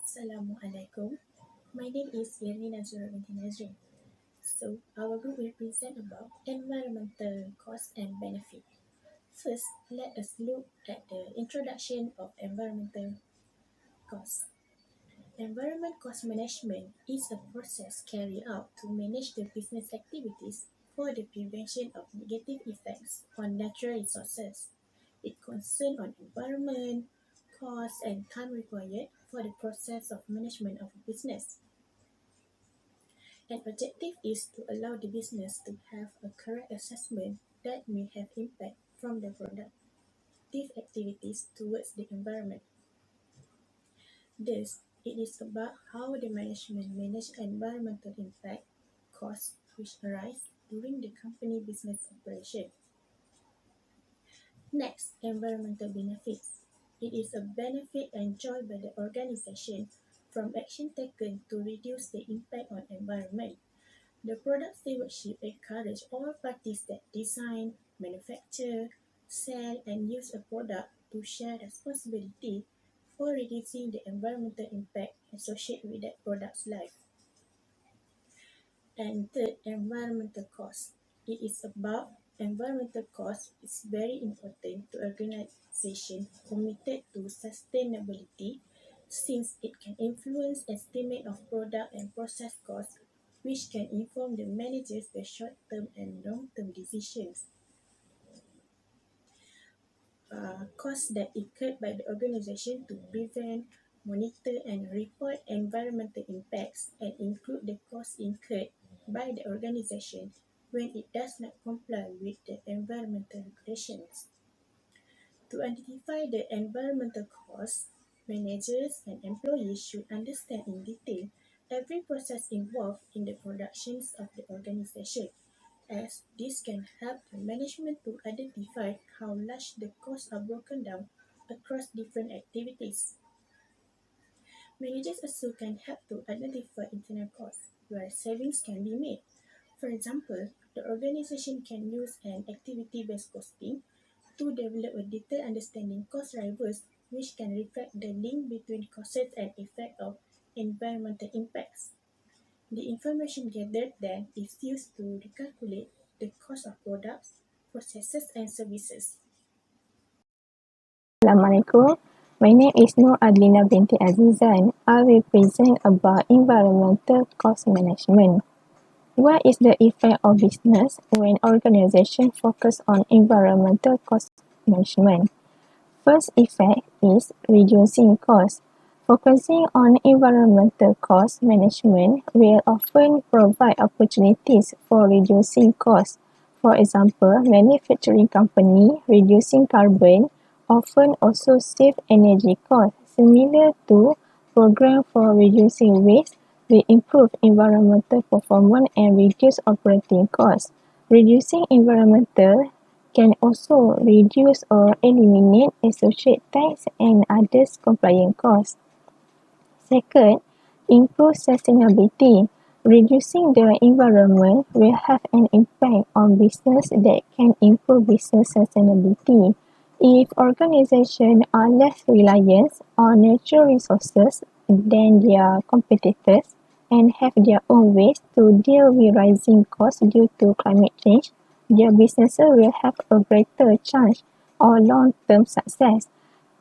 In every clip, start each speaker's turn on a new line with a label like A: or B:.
A: Assalamualaikum. My name is Irina Zura binti Nazrin. So, our group will present about environmental cost and benefit. First, let us look at the introduction of environmental cost. Environment cost management is a process carried out to manage the business activities for the prevention of negative effects on natural resources. It concerns on environment, cost, and time required for the process of management of a business. An objective is to allow the business to have a correct assessment that may have impact from the productive activities towards the environment. Thus, it is about how the management manage environmental impact costs which arise during the company business operation. Next, environmental benefits. It is a benefit enjoyed by the organization from action taken to reduce the impact on environment. The product stewardship encourages all parties that design, manufacture, sell, and use a product to share responsibility for reducing the environmental impact associated with that product's life. And third, environmental cost. It is about environmental cost is very important to organization committed to sustainability since it can influence estimate of product and process costs which can inform the managers the short-term and long-term decisions. Costs that incurred by the organization to prevent, monitor, and report environmental impacts and include the costs incurred by the organization when it does not comply with the environmental regulations. To identify the environmental costs, managers and employees should understand in detail every process involved in the productions of the organization, as this can help the management to identify how large the costs are broken down across different activities. Managers also can help to identify internal costs where savings can be made. For example, the organization can use an activity-based costing to develop a detailed understanding cost drivers which can reflect the link between costs and effect of environmental impacts. The information gathered then is used to recalculate the cost of products, processes, and services.
B: Assalamualaikum. My name is Nur Adlina binti Azizan. I will present about environmental cost management. What is the effect of business when organization focus on environmental cost management? First effect is reducing costs. Focusing on environmental cost management will often provide opportunities for reducing costs. For example, manufacturing company reducing carbon often also save energy costs. Similar to program for reducing waste will improve environmental performance and reduce operating costs. Reducing environmental can also reduce or eliminate associated tax and others compliance costs. Second, improve sustainability. Reducing the environment will have an impact on business that can improve business sustainability. If organizations are less reliant on natural resources than their competitors and have their own ways to deal with rising costs due to climate change, their businesses will have a greater chance of long-term success.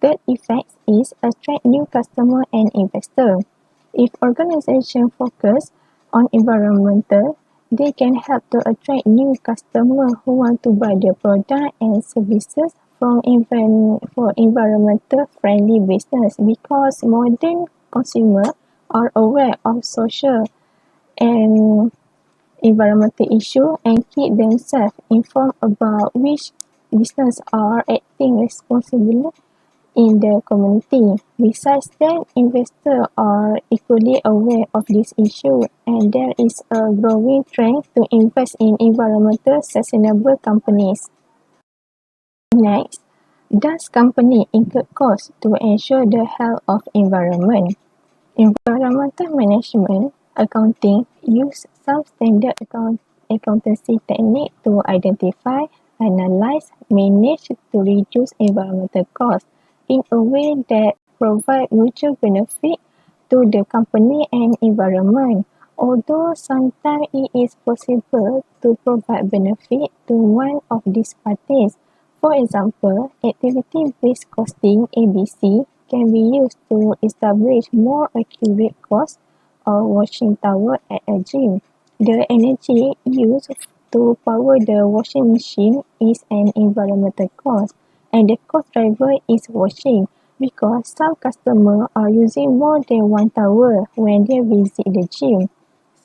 B: Third effect is attract new customer and investor. If organization focus on environmental, they can help to attract new customer who want to buy their product and services from for environmental friendly business because modern consumer are aware of social and environmental issue and keep themselves informed about which business are acting responsibly in the community. Besides that, investors are equally aware of this issue and there is a growing trend to invest in environmental sustainable companies. Next, does company incur costs to ensure the health of environment? Environmental management accounting use some standard accountancy technique to identify, analyze, manage to reduce environmental costs in a way that provide mutual benefit to the company and environment, although sometimes it is possible to provide benefit to one of these parties. For example, activity-based costing (ABC) can be used to establish more accurate costs of washing towel at a gym. The energy used to power the washing machine is an environmental cost, and the cost driver is washing because some customers are using more than one towel when they visit the gym.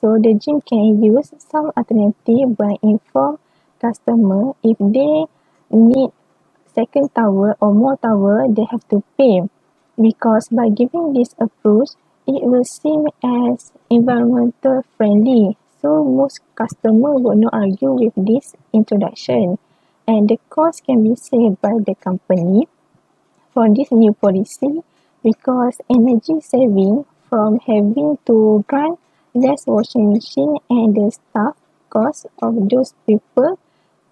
B: So the gym can use some alternative by inform customer if they need second towel or more towel, they have to pay. Because by giving this approach, it will seem as environmental friendly. So most customers will not argue with this introduction. And the cost can be saved by the company for this new policy because energy saving from having to run less washing machine and the staff cost of those people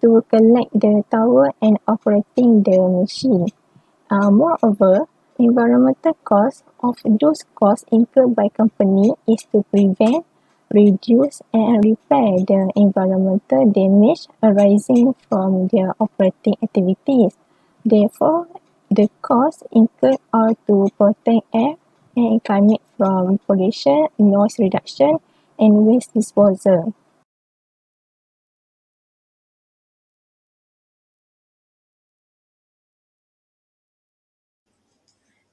B: to collect the towel and operating the machine. Moreover, environmental costs of those costs incurred by company is to prevent, reduce and repair the environmental damage arising from their operating activities. Therefore, the costs incurred are to protect air and climate from pollution, noise reduction and waste disposal.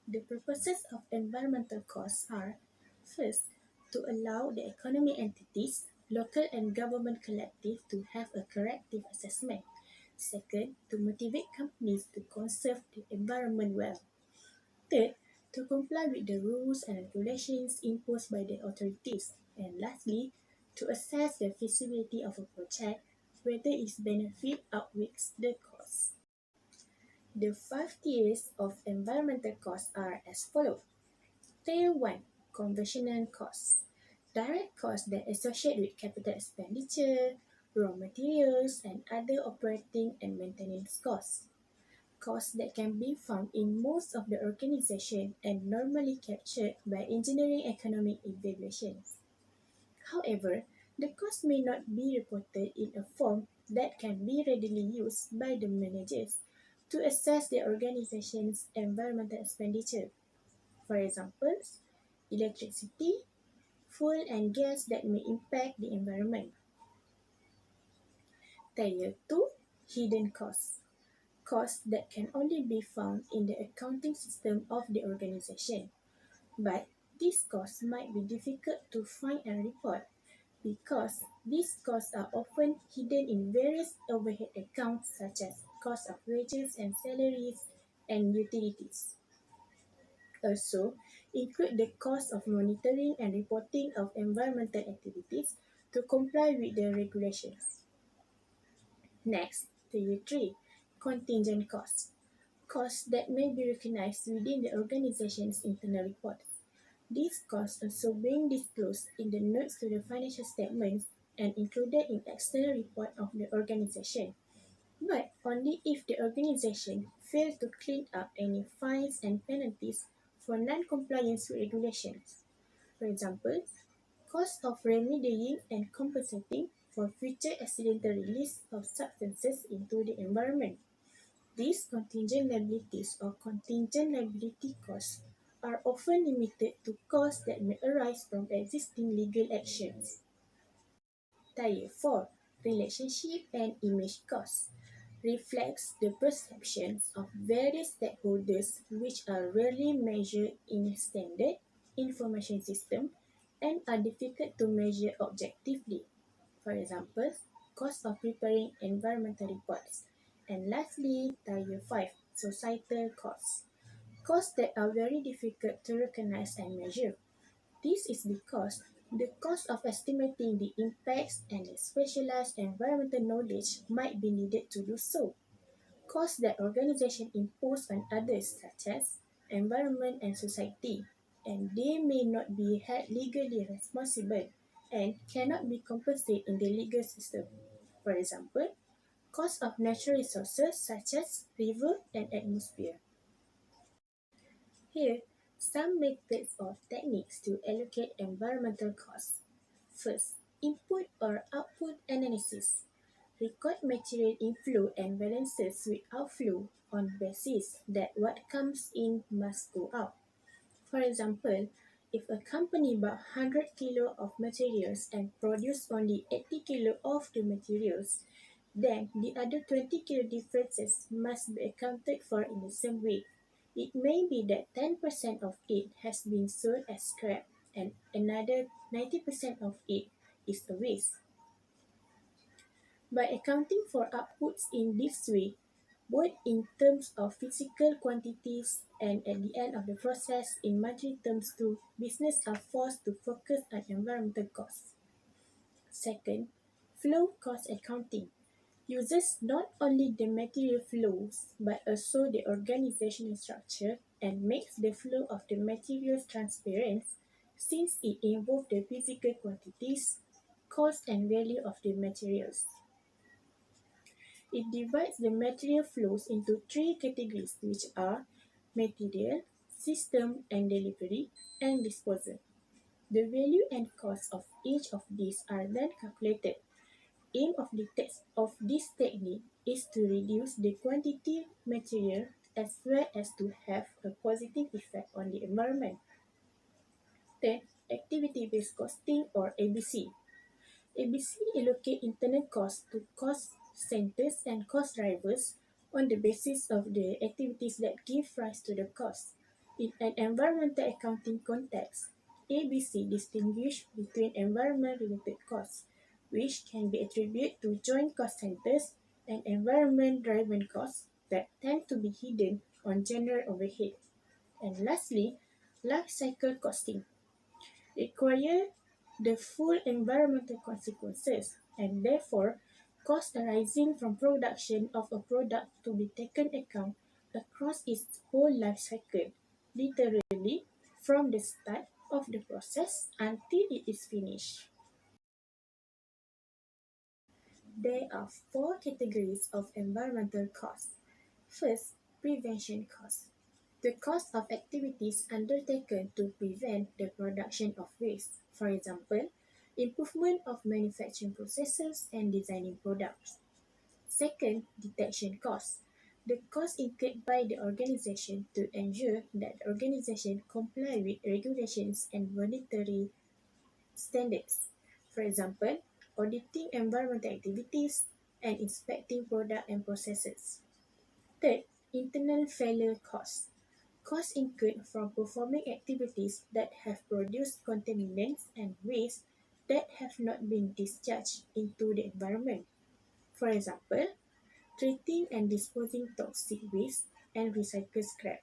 A: The purposes of environmental costs are: first, to allow the economic entities, local and government collective to have a corrective assessment. Second, to motivate companies to conserve the environment well. Third, to comply with the rules and regulations imposed by the authorities. And lastly, to assess the feasibility of a project, whether its benefit outweighs the cost. The 5 tiers of environmental costs are as follows. Tier 1: Conventional costs. Direct costs that associate with capital expenditure, raw materials, and other operating and maintenance costs. Costs that can be found in most of the organization and normally captured by engineering economic evaluations. However, the cost may not be reported in a form that can be readily used by the managers to assess the organization's environmental expenditure. For example, electricity, fuel and gas that may impact the environment. Tier 2: Hidden costs. Costs that can only be found in the accounting system of the organization. But these costs might be difficult to find and report because these costs are often hidden in various overhead accounts such as cost of wages and salaries and utilities. Also, include the cost of monitoring and reporting of environmental activities to comply with the regulations. Next, Tier 3: Contingent costs. Costs that may be recognized within the organization's internal reports. These costs also being disclosed in the notes to the financial statements and included in external report of the organization, but only if the organization fails to clean up any fines and penalties for non-compliance with regulations. For example, cost of remedying and compensating for future accidental release of substances into the environment. These contingent liabilities or contingent liability costs are often limited to costs that may arise from existing legal actions. Tier 4: Relationship and image costs reflects the perceptions of various stakeholders which are rarely measured in standard information system and are difficult to measure objectively. For example, cost of preparing environmental reports. And lastly, Tier 5: Societal costs. Costs that are very difficult to recognize and measure. This is because the cost of estimating the impacts and the specialized environmental knowledge might be needed to do so. Costs that organizations impose on others such as environment and society, and they may not be held legally responsible and cannot be compensated in the legal system. For example, costs of natural resources such as river and atmosphere. Here, Some methods or techniques to allocate environmental costs. First, input or output analysis. Record material inflow and balances with outflow on basis that what comes in must go out. For example, if a company bought 100 kilo of materials and produced only 80 kilo of the materials, then the other 20 kilo differences must be accounted for in the same way. It may be that 10% of it has been sold as scrap and another 90% of it is a waste. By accounting for outputs in this way, both in terms of physical quantities and at the end of the process in monetary terms too, business are forced to focus on environmental costs. Second, flow cost accounting uses not only the material flows but also the organizational structure and makes the flow of the materials transparent since it involves the physical quantities, cost and value of the materials. It divides the material flows into three categories which are material, system and delivery, and disposal. The value and cost of each of these are then calculated. Aim of this technique is to reduce the quantity material as well as to have a positive effect on the environment. Then, activity-based costing or ABC. ABC allocate internal costs to cost centers and cost drivers on the basis of the activities that give rise to the cost. In an environmental accounting context, ABC distinguish between environment-related costs, which can be attributed to joint cost centers, and environment-driven costs that tend to be hidden on general overhead. And lastly, life cycle costing require the full environmental consequences and therefore costs arising from production of a product to be taken account across its whole life cycle, literally from the start of the process until it is finished. There are four categories of environmental costs. First, prevention costs. The cost of activities undertaken to prevent the production of waste, for example, improvement of manufacturing processes and designing products. Second, detection costs. The cost incurred by the organization to ensure that the organization comply with regulations and monetary standards. For example, auditing environmental activities and inspecting product and processes. Third, internal failure costs. Costs incurred from performing activities that have produced contaminants and waste that have not been discharged into the environment. For example, treating and disposing toxic waste and recycled scrap.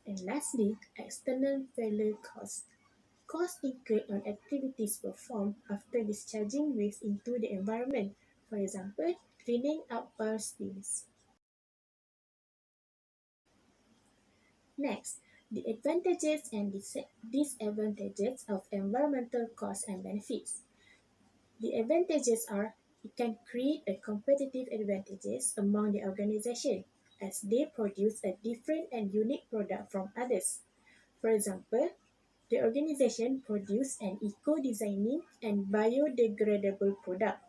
A: And lastly, external failure costs. Costs incurred on activities performed after discharging waste into the environment. For example, cleaning up bar spills. Next, the advantages and disadvantages of environmental costs and benefits. The advantages are it can create a competitive advantages among the organization as they produce a different and unique product from others. For example, the organization produce an eco-designing and biodegradable product.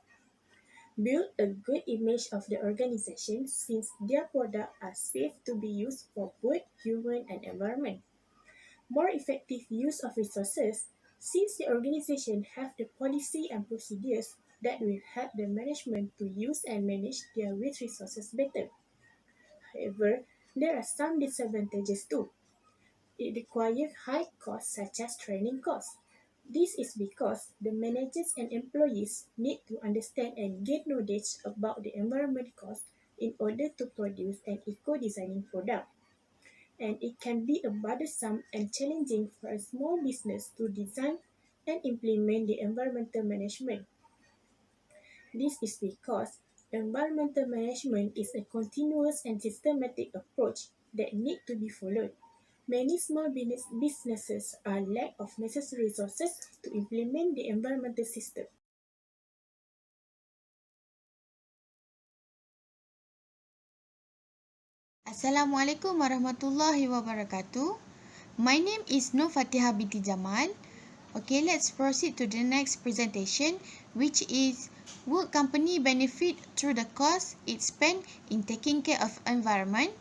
A: Build a good image of the organization since their products are safe to be used for both human and environment. More effective use of resources since the organization have the policy and procedures that will help the management to use and manage their waste resources better. However, there are some disadvantages too. It requires high costs such as training costs. This is because the managers and employees need to understand and gain knowledge about the environment cost in order to produce an eco-designing product. And it can be a burdensome and challenging for a small business to design and implement the environmental management. This is because environmental management is a continuous and systematic approach that need to be followed. Many small businesses are lack of necessary resources to implement the environmental system.
C: Assalamualaikum warahmatullahi wabarakatuh. My name is Nur Fatihah binti Jamal. Okay, let's proceed to the next presentation, which is would company benefit through the cost it spend in taking care of environment?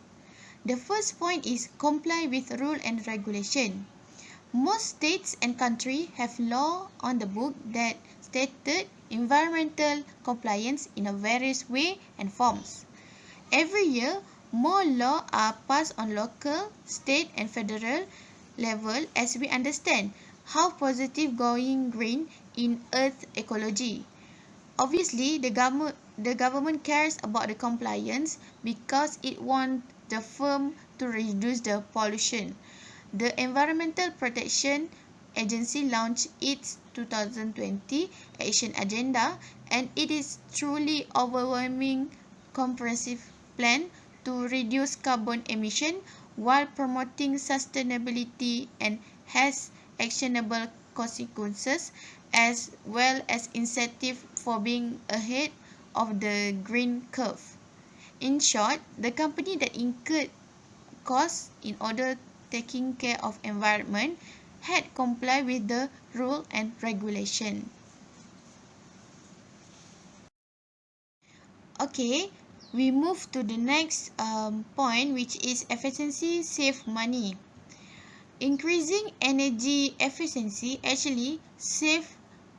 C: The first point is comply with rule and regulation. Most states and countries have law on the book that stated environmental compliance in a various way and forms. Every year, more laws are passed on local, state and federal level as we understand how positive going green in earth ecology. Obviously, the government cares about the compliance because it wants the firm to reduce the pollution. The Environmental Protection Agency launched its 2020 Action Agenda, and it is truly overwhelming comprehensive plan to reduce carbon emission while promoting sustainability and has actionable consequences as well as incentive for being ahead of the green curve. In short, the company that incurred costs in order taking care of environment had complied with the rule and regulation. Okay, we move to the next point, which is efficiency save money. Increasing energy efficiency actually save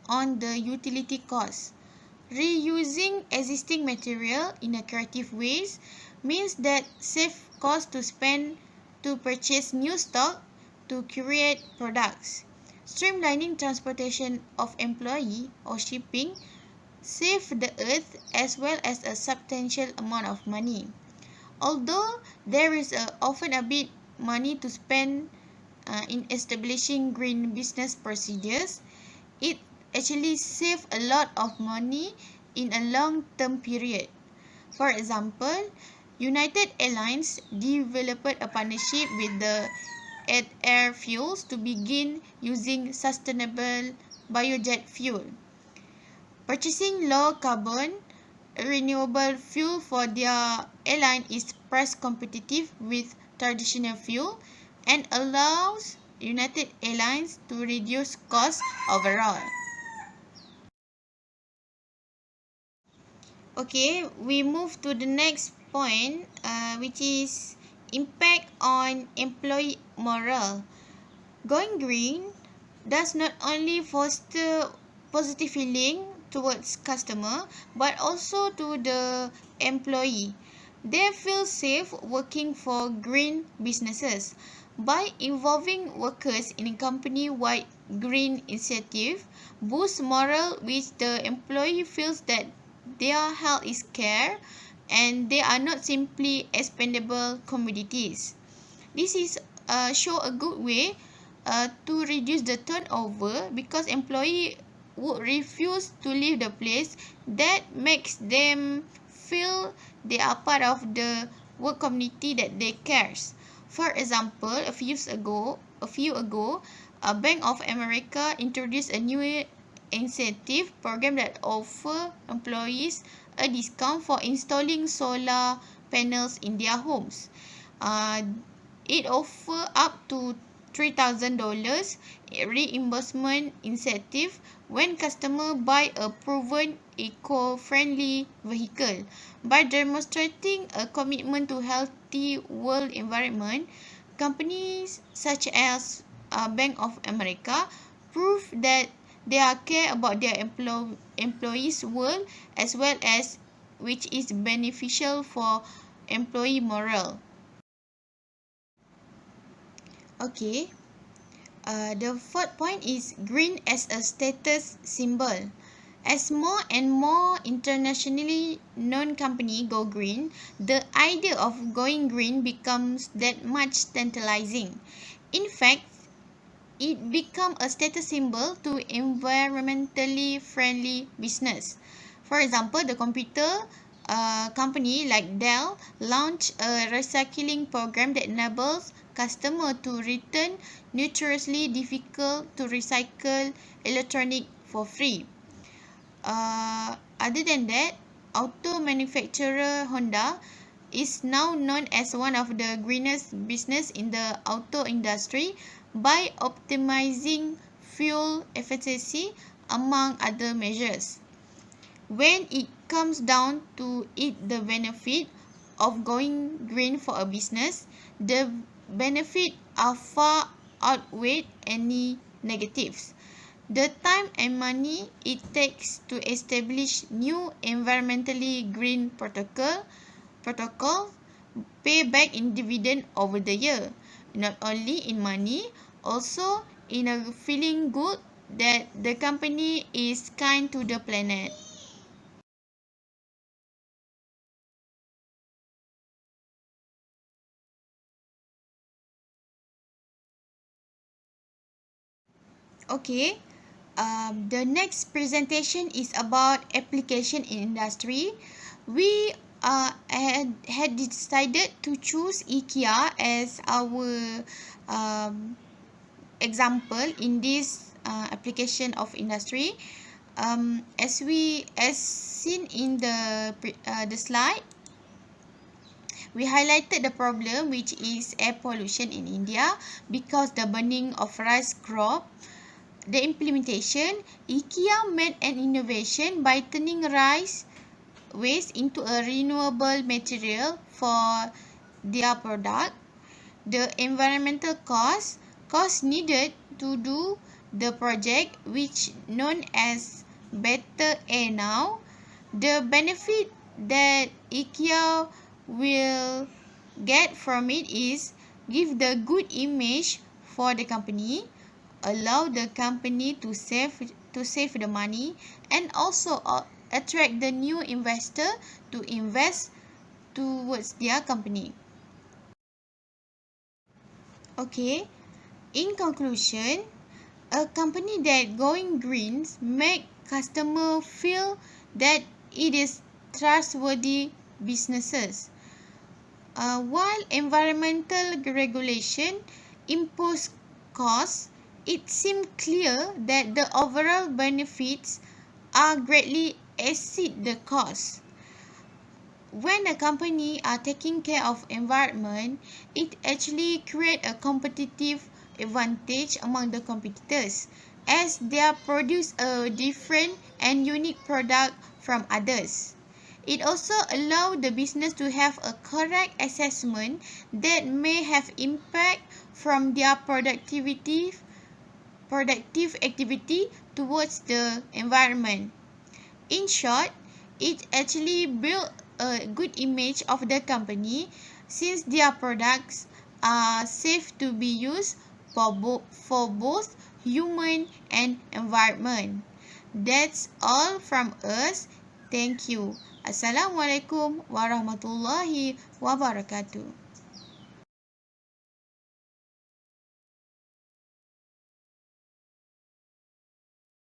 C: on the utility costs. Reusing existing material in a creative ways means that save cost to spend to purchase new stock to create products. Streamlining transportation of employee or shipping save the earth as well as a substantial amount of money. Although there is often a bit money to spend in establishing green business procedures, it actually save a lot of money in a long-term period. For example, United Airlines developed a partnership with the Air Fuels to begin using sustainable biojet fuel. Purchasing low-carbon renewable fuel for their airline is price competitive with traditional fuel and allows United Airlines to reduce costs overall. Okay, we move to the next point, which is impact on employee morale. Going green does not only foster positive feeling towards customer but also to the employee. They feel safe working for green businesses. By involving workers in a company-wide green initiative, boosts morale which the employee feels that their health is care and they are not simply expendable commodities. This is show a good way to reduce the turnover because employee would refuse to leave the place. That makes them feel they are part of the work community that they cares. For example, a few ago, Bank of America introduced a new incentive program that offer employees a discount for installing solar panels in their homes. Uh, it offer up to $3,000 reimbursement incentive when customer buy a proven eco-friendly vehicle. By demonstrating a commitment to healthy world environment, companies such as Bank of America prove that they are care about their employees' world as well as which is beneficial for employee morale. Okay. The fourth point is green as a status symbol. As more and more internationally known companies go green, the idea of going green becomes that much tantalizing. In fact, it becomes a status symbol to environmentally friendly business. For example, the computer company like Dell launched a recycling program that enables customers to return notoriously difficult to recycle electronic for free. Other than that, auto manufacturer Honda is now known as one of the greenest business in the auto industry by optimizing fuel efficiency among other measures. When it comes down to it, the benefit of going green for a business, the benefit are far outweigh any negatives. The time and money it takes to establish new environmentally green protocol pay back in dividend over the year, not only in money, also in a feeling good that the company is kind to the planet. Okay, the next presentation is about application in industry. We had decided to choose IKEA as our example in this application of industry. As seen in the slide, we highlighted the problem, which is air pollution in India because the burning of rice crop. The implementation, IKEA made an innovation by turning rice waste into a renewable material for their product. The environmental cost needed to do the project, which known as Better Air Now. The benefit that IKEA will get from it is give the good image for the company, allow the company to save the money, and also attract the new investor to invest towards their company. Okay, in conclusion, a company that going green make customer feel that it is trustworthy businesses. While environmental regulation impose costs, it seems clear that the overall benefits are greatly exceed the cost. When a company are taking care of environment, it actually create a competitive advantage among the competitors, as they produce a different and unique product from others. It also allow the business to have a correct assessment that may have impact from their productive activity towards the environment. In short, it actually build a good image of the company since their products are safe to be used for both human and environment. That's all from us. Thank you. Assalamualaikum warahmatullahi wabarakatuh.